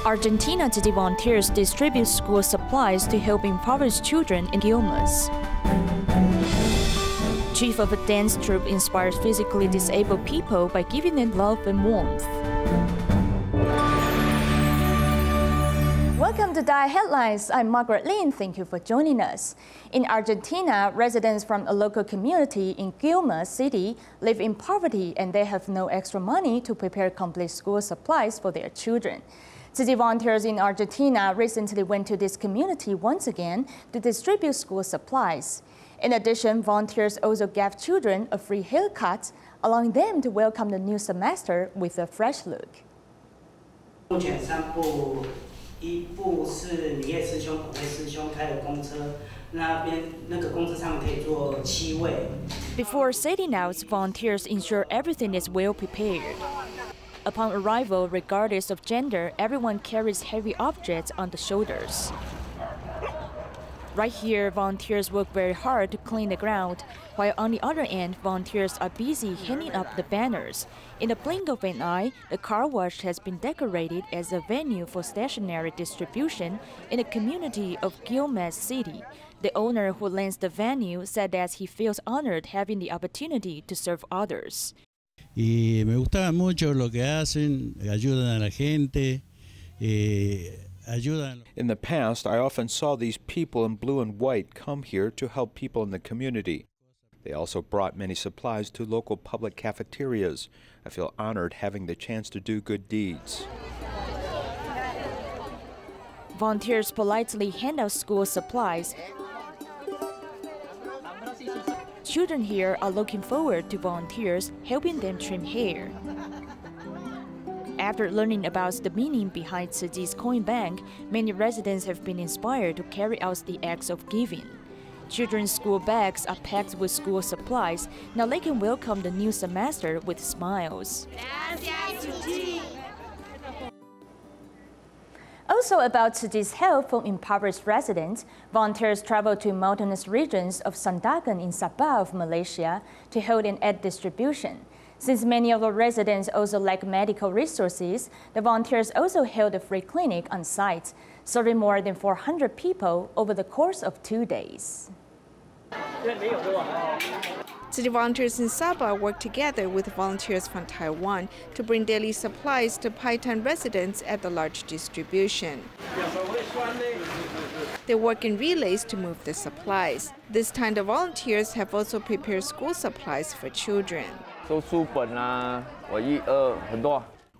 Argentina Tzu Chi volunteers distribute school supplies to help impoverished children in Quilmes. Chief of a dance troupe inspires physically disabled people by giving them love and warmth. Welcome to DaAi Headlines. I'm Margaret Lin. Thank you for joining us. In Argentina, residents from a local community in Quilmes city live in poverty and they have no extra money to prepare complete school supplies for their children. Tzu Chi volunteers in Argentina recently went to this community once again to distribute school supplies. In addition, volunteers also gave children a free haircut, allowing them to welcome the new semester with a fresh look. 目前3部，一部是你叶师兄、孔威师兄开的公车，那边那个公车上面可以坐7位。Before setting out, volunteers ensure everything is well prepared. Upon arrival, regardless of gender, everyone carries heavy objects on the shoulders. Right here, volunteers work very hard to clean the ground, while on the other end, volunteers are busy hanging up the banners. In the blink of an eye, the car wash has been decorated as a venue for stationery distribution in the community of Quilmes City. The owner who lends the venue said that he feels honored having the opportunity to serve others. Y me gusta mucho lo que hacen, ayudan a la gente, ayudan. In the past, I often saw these people in blue and white come here to help people in the community. They also brought many supplies to local public cafeterias. I feel honored having the chance to do good deeds. Volunteers politely hand out school supplies. Children here are looking forward to volunteers helping them trim hair. After learning about the meaning behind Tzu Chi's coin bank, many residents have been inspired to carry out the acts of giving. Children's school bags are packed with school supplies. Now they can welcome the new semester with smiles. Also about Tzu Chi's help for impoverished residents, volunteers travel to mountainous regions of Sandakan in Sabah of Malaysia to hold an aid distribution. Since many of the residents also lack medical resources, the volunteers also held a free clinic on site, serving more than 400 people over the course of 2 days. Tzu Chi volunteers in Sabah work together with volunteers from Taiwan to bring daily supplies to Paitan residents at the large distribution. They work in relays to move the supplies. This time the volunteers have also prepared school supplies for children.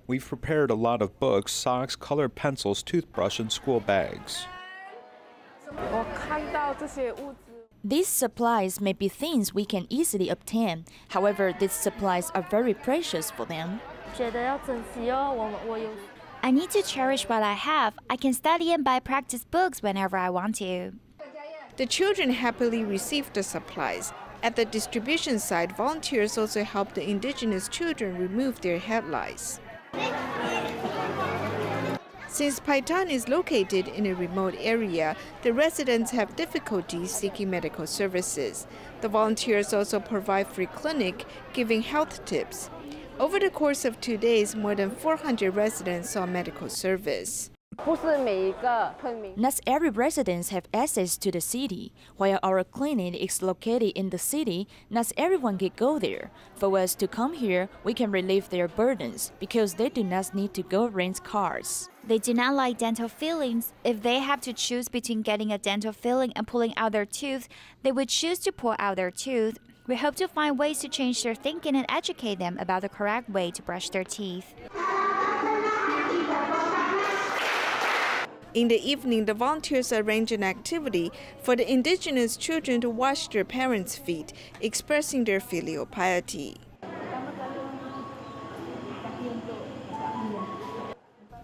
We've prepared a lot of books, socks, colored pencils, toothbrush, and school bags. These supplies may be things we can easily obtain. However, these supplies are very precious for them. I need to cherish what I have. I can study and buy practice books whenever I want to. The children happily received the supplies. At the distribution site, volunteers also helped the indigenous children remove their head lice. Since Paitan is located in a remote area, the residents have difficulty seeking medical services. The volunteers also provide free clinic, giving health tips. Over the course of 2 days, more than 400 residents saw medical service. Not every resident have access to the city. While our clinic is located in the city, not everyone can go there. For us to come here, we can relieve their burdens because they do not need to go rent cars. They do not like dental fillings. If they have to choose between getting a dental filling and pulling out their tooth, they would choose to pull out their tooth. We hope to find ways to change their thinking and educate them about the correct way to brush their teeth. In the evening, the volunteers arrange an activity for the indigenous children to wash their parents' feet, expressing their filial piety.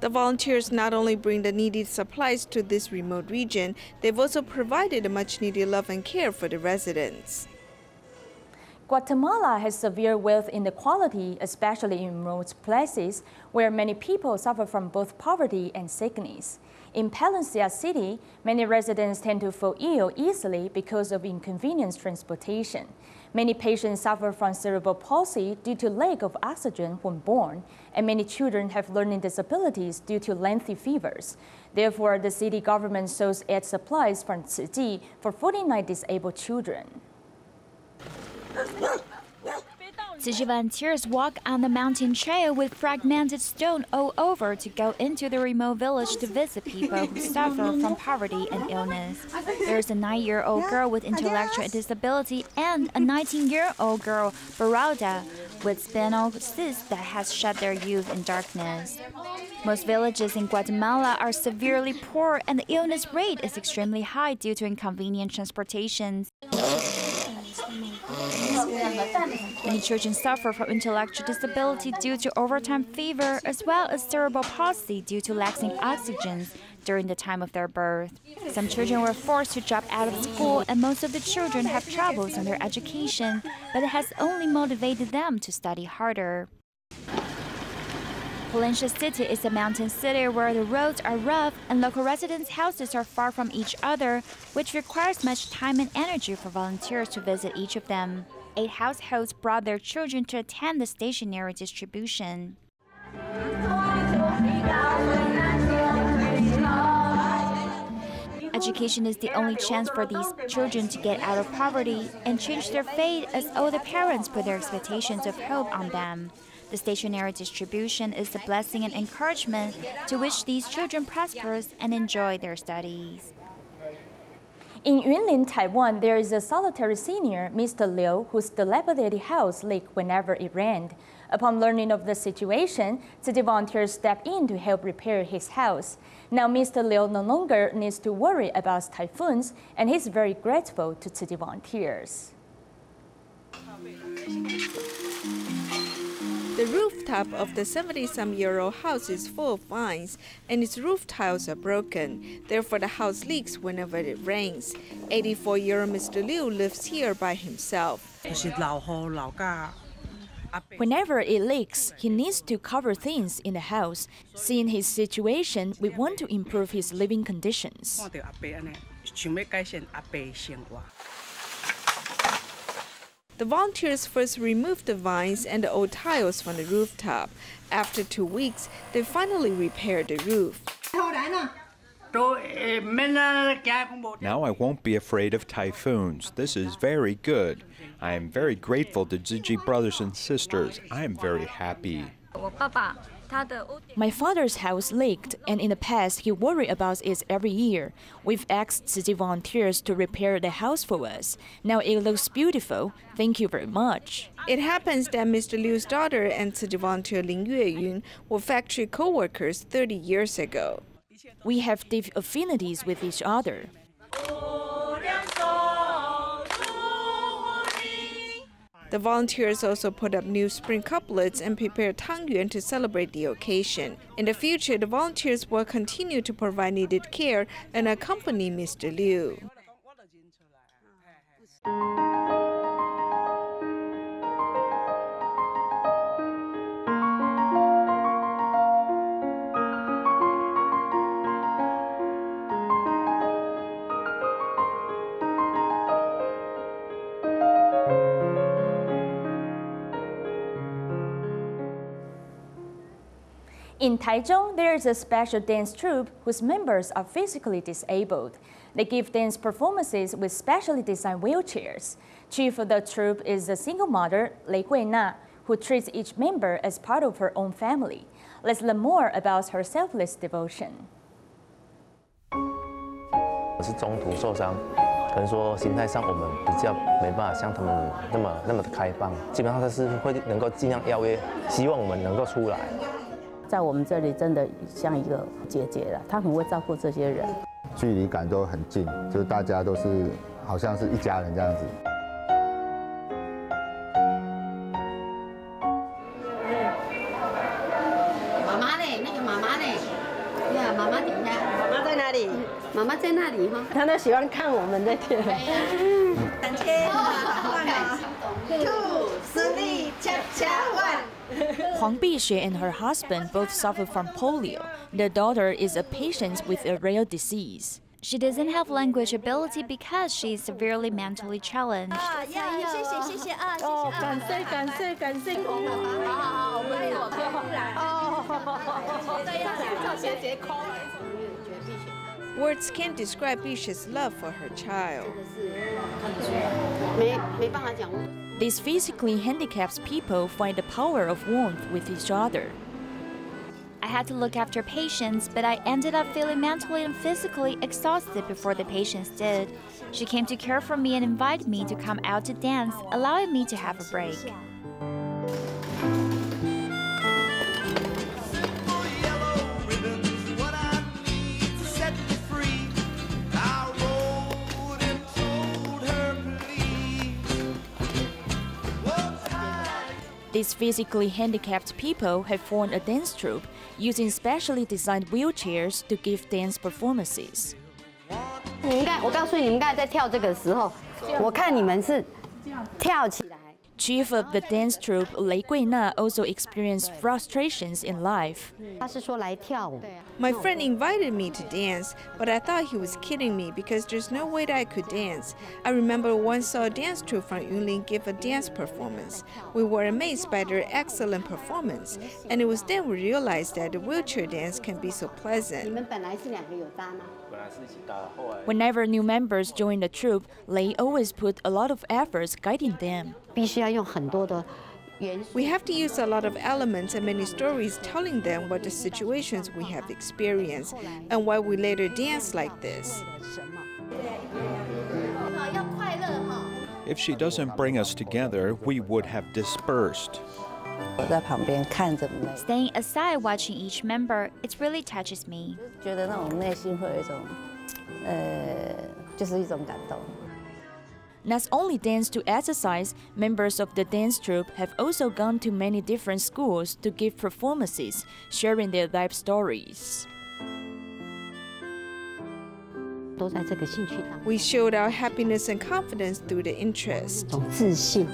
The volunteers not only bring the needed supplies to this remote region, they've also provided a much-needed love and care for the residents. Guatemala has severe wealth inequality, especially in remote places where many people suffer from both poverty and sickness. In Palencia City, many residents tend to fall ill easily because of inconvenient transportation. Many patients suffer from cerebral palsy due to lack of oxygen when born, and many children have learning disabilities due to lengthy fevers. Therefore, the city government shows aid supplies from Tzu Chi for 49 disabled children. Tzu Chi volunteers walk on the mountain trail with fragmented stone all over to go into the remote village to visit people who suffer from poverty and illness. There is a 9-year-old girl with intellectual disability and a 19-year-old girl, Baralda, with spinal cysts that has shut their youth in darkness. Most villages in Guatemala are severely poor, and the illness rate is extremely high due to inconvenient transportation. Many children suffer from intellectual disability due to overtime fever, as well as cerebral palsy due to lacking oxygen during the time of their birth. Some children were forced to drop out of school, and most of the children have troubles in their education, but it has only motivated them to study harder. Valencia City is a mountain city where the roads are rough and local residents' houses are far from each other, which requires much time and energy for volunteers to visit each of them. 8 households brought their children to attend the stationery distribution. Education is the only chance for these children to get out of poverty and change their fate, as all the parents put their expectations of hope on them. The stationery distribution is a blessing and encouragement to wish these children prosperous and enjoy their studies. In Yunlin, Taiwan, there is a solitary senior, Mr. Liu, whose dilapidated house leaked whenever it rained. Upon learning of the situation, Tzu Chi volunteers stepped in to help repair his house. Now, Mr. Liu no longer needs to worry about typhoons, and he's very grateful to Tzu Chi volunteers. The rooftop of the 70-some-year-old house is full of vines, and its roof tiles are broken. Therefore, the house leaks whenever it rains. 84-year-old Mr. Liu lives here by himself. Whenever it leaks, he needs to cover things in the house. Seeing his situation, we want to improve his living conditions. The volunteers first removed the vines and the old tiles from the rooftop. After 2 weeks, they finally repaired the roof. Now I won't be afraid of typhoons. This is very good. I am very grateful to Tzu Chi brothers and sisters. I am very happy. My father's house leaked, and in the past he worried about it every year. We've asked Tzu Chi volunteers to repair the house for us. Now it looks beautiful. Thank you very much. It happens that Mr. Liu's daughter and Tzu Chi volunteer Lin Yueyun were factory co-workers 30 years ago. We have deep affinities with each other. The volunteers also put up new spring couplets and prepare tangyuan to celebrate the occasion. In the future, the volunteers will continue to provide needed care and accompany Mr. Liu. In Taichung, there is a special dance troupe whose members are physically disabled. They give dance performances with specially designed wheelchairs. Chief of the troupe is a single mother, Lei Guina, who treats each member as part of her own family. Let's learn more about her selfless devotion. 我是中途受伤，可能说心态上我们比较没办法像他们那么的开放，基本上他是会能够尽量邀约，希望我们能够出来。 在我们这里真的像一个姐姐了，她很会照顾这些人，距离感都很近，就是大家都是好像是一家人这样子。妈妈呢？那个妈妈呢？呀，妈妈等一下，妈妈在哪里？妈妈在那里哈。她都喜欢看我们在跳。3000， 2， 3， 恰恰 1。 Huang Bixue and her husband both suffer from polio. Their daughter is a patient with a rare disease. She doesn't have language ability because she is severely mentally challenged. Words can't describe Bisha's love for her child. These physically handicapped people find the power of warmth with each other. I had to look after patients, but I ended up feeling mentally and physically exhausted before the patients did. She came to care for me and invited me to come out to dance, allowing me to have a break. These physically handicapped people have formed a dance troupe using specially designed wheelchairs to give dance performances. 我告诉你，你们刚才在跳这个时候，我看你们是跳起来。 Chief of the dance troupe, Lei Guina, also experienced frustrations in life. 他是说来跳舞。 My friend invited me to dance, but I thought he was kidding me because there's no way that I could dance. I remember once saw a dance troupe from Yunlin give a dance performance. We were amazed by their excellent performance, and it was then we realized that the wheelchair dance can be so pleasant. 你们本来是两个有搭吗？ Whenever new members join the troupe, Lei always put a lot of efforts guiding them. 必须要用很多的元素。 We have to use a lot of elements and many stories telling them what the situations we have experienced and why we later dance like this. If she doesn't bring us together, we would have dispersed. Staying aside watching each member, it really touches me. Not only dance to exercise, members of the dance troupe have also gone to many different schools to give performances, sharing their life stories. We showed our happiness and confidence through the interest. 自信。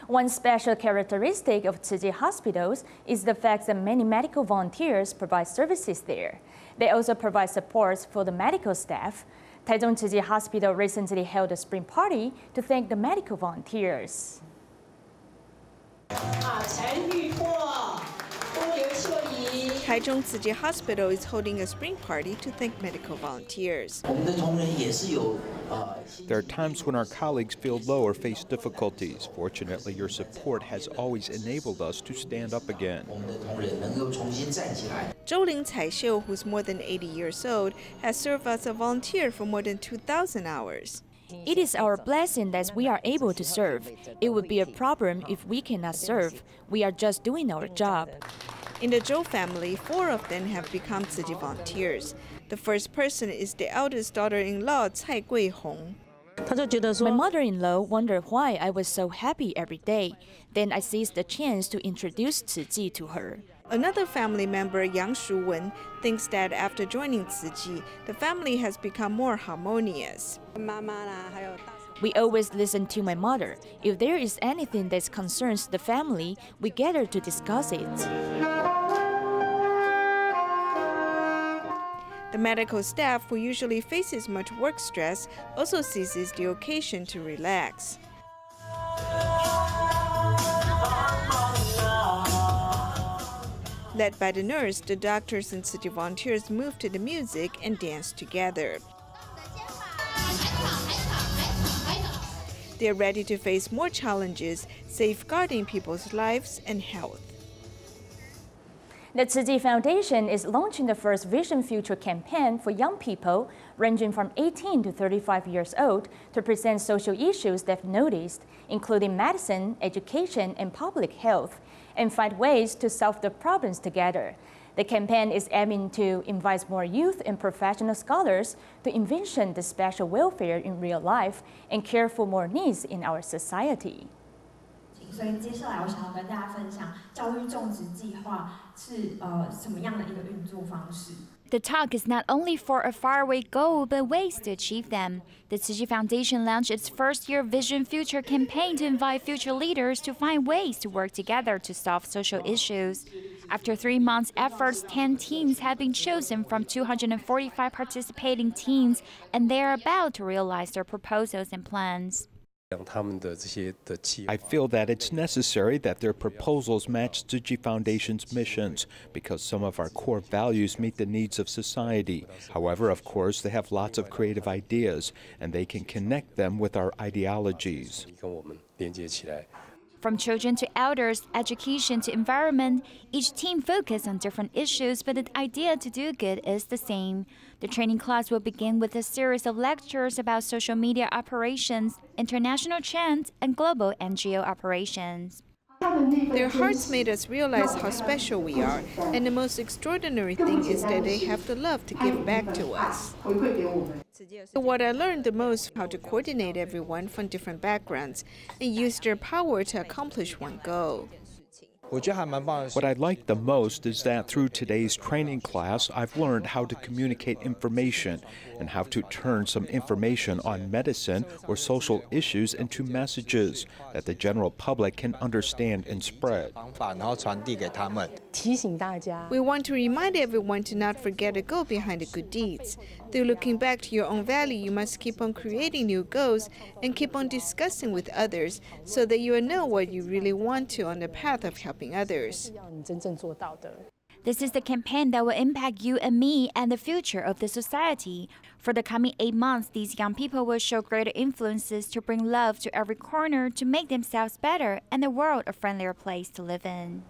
One special characteristic of Tzu Chi hospitals is the fact that many medical volunteers provide services there. They also provide supports for the medical staff. Taichung Tzu Chi Hospital recently held a spring party to thank the medical volunteers. Taichung Tzu Chi Hospital is holding a spring party to thank medical volunteers. There are times when our colleagues feel low or face difficulties. Fortunately, your support has always enabled us to stand up again. Zhouling Caixiu, who's more than 80 years old, has served as a volunteer for more than 2,000 hours. It is our blessing that we are able to serve. It would be a problem if we cannot serve. We are just doing our job. In the Zhou family, 4 of them have become Tzu Chi volunteers. The first person is the eldest daughter-in-law, Cai Guihong. My mother-in-law wondered why I was so happy every day. Then I seized the chance to introduce Tzu Chi to her. Another family member, Yang Shuwen, thinks that after joining Tzu Chi, the family has become more harmonious. We always listen to my mother. If there is anything that concerns the family, we gather to discuss it. The medical staff, who usually faces much work stress, also seizes the occasion to relax. Led by the nurse, the doctors and Tzu Chi volunteers move to the music and dance together. They are ready to face more challenges, safeguarding people's lives and health. The Tzu Chi Foundation is launching the first Vision Future campaign for young people ranging from 18 to 35 years old to present social issues they've noticed, including medicine, education, and public health, and find ways to solve the problems together. The campaign is aiming to invite more youth and professional scholars to envision the special welfare in real life and care for more needs in our society. 所以接下来我想要跟大家分享教育种植计划是什么样的一个运作方式。 The talk is not only for a faraway goal, but ways to achieve them. The Tzu Chi Foundation launched its first-year Vision Future campaign to invite future leaders to find ways to work together to solve social issues. After 3 months' efforts, 10 teams have been chosen from 245 participating teams, and they are about to realize their proposals and plans. I feel that it's necessary that their proposals match Tzu Chi Foundation's missions because some of our core values meet the needs of society. However, of course, they have lots of creative ideas, and they can connect them with our ideologies. From children to elders, education to environment, each team focuses on different issues, but the idea to do good is the same. The training class will begin with a series of lectures about social media operations, international trends, and global NGO operations. Their hearts made us realize how special we are, and the most extraordinary thing is that they have the love to give back to us. What I learned the most, how to coordinate everyone from different backgrounds and use their power to accomplish one goal. What I like the most is that through today's training class, I've learned how to communicate information and how to turn some information on medicine or social issues into messages that the general public can understand and spread. We want to remind everyone to not forget the goal behind the good deeds. Through looking back to your own value, you must keep on creating new goals and keep on discussing with others so that you will know what you really want to on the path of helping others. This is the campaign that will impact you and me and the future of the society. For the coming 8 months, these young people will show greater influences to bring love to every corner to make themselves better and the world a friendlier place to live in.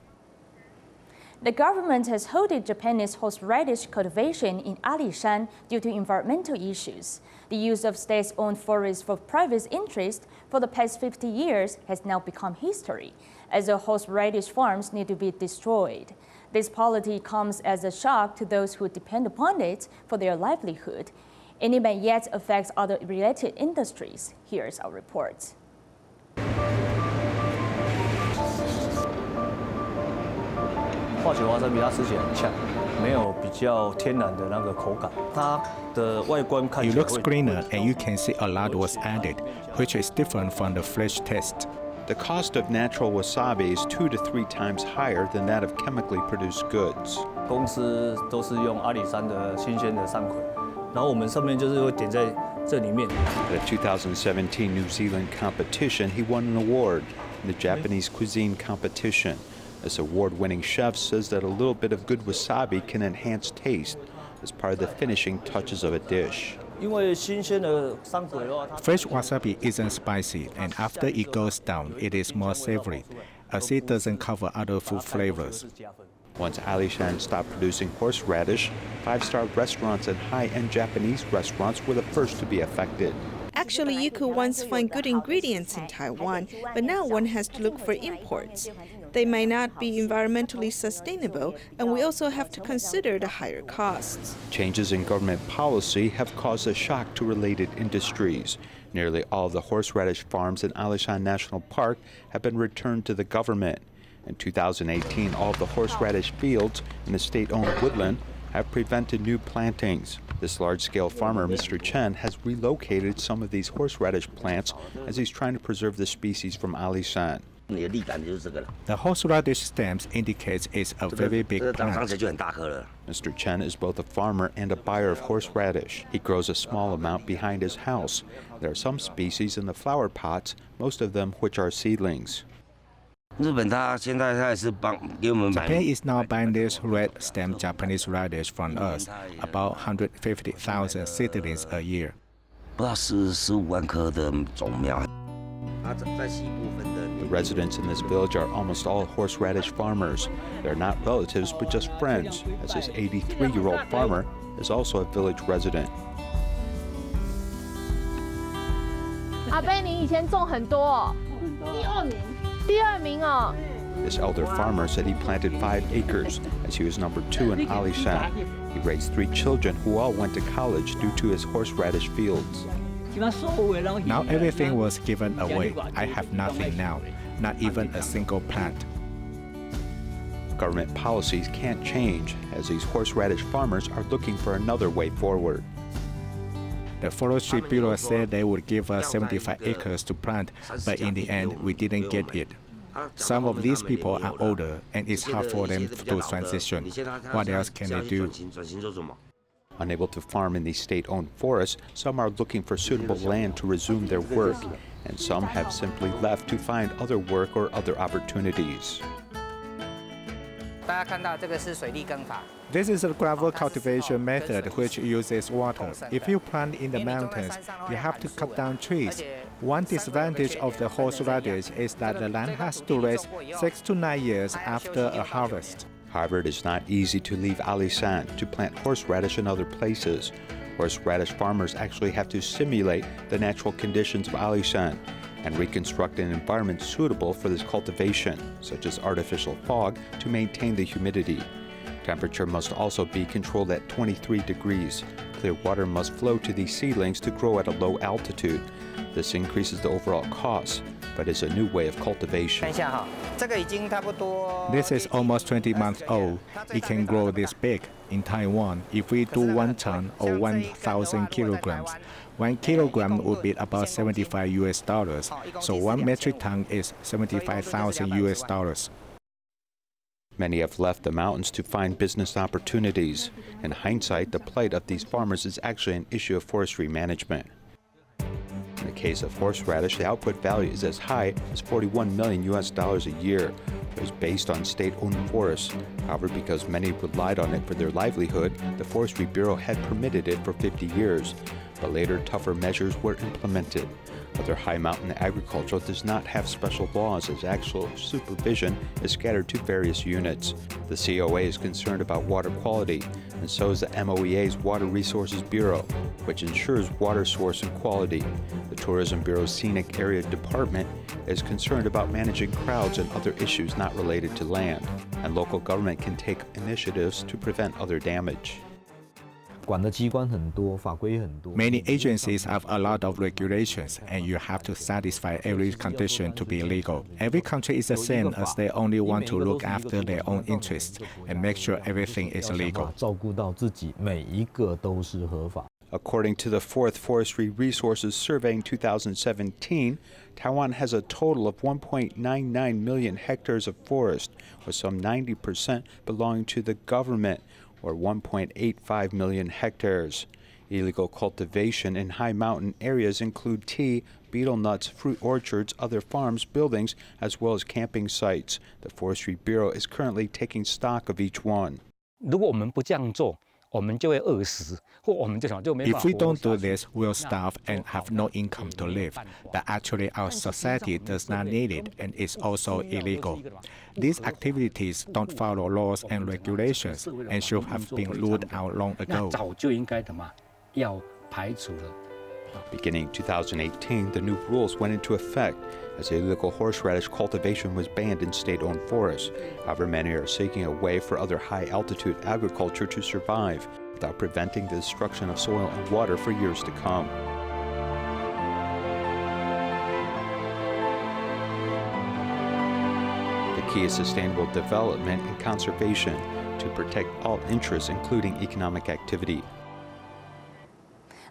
The government has halted Japanese horseradish cultivation in Alishan due to environmental issues. The use of state-owned forests for private interest for the past 50 years has now become history, as the horseradish farms need to be destroyed. This policy comes as a shock to those who depend upon it for their livelihood, and it may yet affect other related industries. Here's our report. 化学花生米它吃起来很呛，没有比较天然的那个口感。它的外观看起来 It looks greener, and you can see a lot was added, which is different from the fresh taste. The cost of natural wasabi is 2 to 3 times higher than that of chemically produced goods. 公司都是用阿里山的新鲜的山葵，然后我们上面就是会点在这里面。At a 2017 New Zealand competition, he won an award in the Japanese cuisine competition. This award-winning chef says that a little bit of good wasabi can enhance taste as part of the finishing touches of a dish. Fresh wasabi isn't spicy, and after it goes down, it is more savory, as it doesn't cover other food flavors. Once Alishan stopped producing horseradish, 5-star restaurants and high-end Japanese restaurants were the first to be affected. Actually, you could once find good ingredients in Taiwan, but now one has to look for imports. They might not be environmentally sustainable, and we also have to consider the higher costs. Changes in government policy have caused a shock to related industries. Nearly all of the horseradish farms in Alishan National Park have been returned to the government. In 2018, all of the horseradish fields in the state-owned woodland have prevented new plantings. This large-scale farmer, Mr. Chen, has relocated some of these horseradish plants as he's trying to preserve the species from Alishan. The horseradish stems indicates it's a very big plant. Mr. Chen is both a farmer and a buyer of horseradish. He grows a small amount behind his house. There are some species in the flower pots, most of them which are seedlings. Japan is now buying this red stem Japanese radish from us, about 150,000 seedlings a year. The residents in this village are almost all horseradish farmers. They're not relatives, but just friends, as this 83-year-old farmer is also a village resident. 阿伯，你以前种很多哦。第二名哦。 This elder farmer said he planted 5 acres, as he was number 2 in Alishan. He raised 3 children who all went to college due to his horseradish fields. Now everything was given away. I have nothing now, not even a single plant. Government policies can't change, as these horseradish farmers are looking for another way forward. The Forestry Bureau said they would give us 75 acres to plant, but in the end, we didn't get it. Some of these people are older, and it's hard for them to transition. What else can they do? Unable to farm in these state-owned forests, some are looking for suitable land to resume their work, and some have simply left to find other work or other opportunities. This is a gravel cultivation method which uses water. If you plant in the mountains, you have to cut down trees. One disadvantage of the horseradish is that the land has to rest 6 to 9 years after a harvest. However, it is not easy to leave Alisan to plant horseradish in other places. Horseradish farmers actually have to simulate the natural conditions of Alisan and reconstruct an environment suitable for this cultivation, such as artificial fog, to maintain the humidity. Temperature must also be controlled at 23 degrees. Clear water must flow to these seedlings to grow at a low altitude. This increases the overall cost, but is a new way of cultivation. This is almost 20 months old. It can grow this big. In Taiwan, if we do 1 ton or 1,000 kilograms, 1 kilogram would be about $75 US. So 1 metric ton is $75,000 US. Many have left the mountains to find business opportunities. In hindsight, the plight of these farmers is actually an issue of forestry management. In the case of horseradish, the output value is as high as $41 million US a year. It was based on state-owned forests. However, because many relied on it for their livelihood, the Forestry Bureau had permitted it for 50 years. But later, tougher measures were implemented. Other high mountain agriculture does not have special laws, as actual supervision is scattered to various units. The COA is concerned about water quality, and so is the MOEA's Water Resources Bureau, which ensures water source and quality. The Tourism Bureau's Scenic Area Department is concerned about managing crowds and other issues not related to land, and local government can take initiatives to prevent other damage. Many agencies have a lot of regulations, and you have to satisfy every condition to be legal. Every country is the same, as they only want to look after their own interests and make sure everything is legal. According to the 4th Forestry Resources Survey in 2017, Taiwan has a total of 1.99 million hectares of forest, with some 90% belonging to the government, or 1.85 million hectares. Illegal cultivation in high mountain areas include tea, betel nuts, fruit orchards, other farms, buildings, as well as camping sites. The Forestry Bureau is currently taking stock of each one. If we don't do this, we'll starve and have no income to live. But actually, our society does not need it, and it's also illegal. These activities don't follow laws and regulations and should have been ruled out long ago. Beginning 2018, the new rules went into effect as illegal horseradish cultivation was banned in state-owned forests. However, many are seeking a way for other high-altitude agriculture to survive without preventing the destruction of soil and water for years to come. The key is sustainable development and conservation to protect all interests, including economic activity.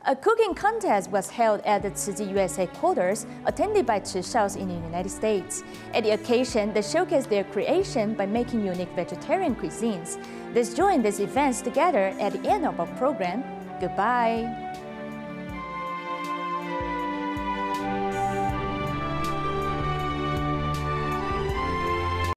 A cooking contest was held at the Tzu Chi U.S. headquarters, attended by Tzu Shaos in the United States. At the occasion, they showcased their creation by making unique vegetarian cuisines. Let's join these events together at the end of our program. Goodbye.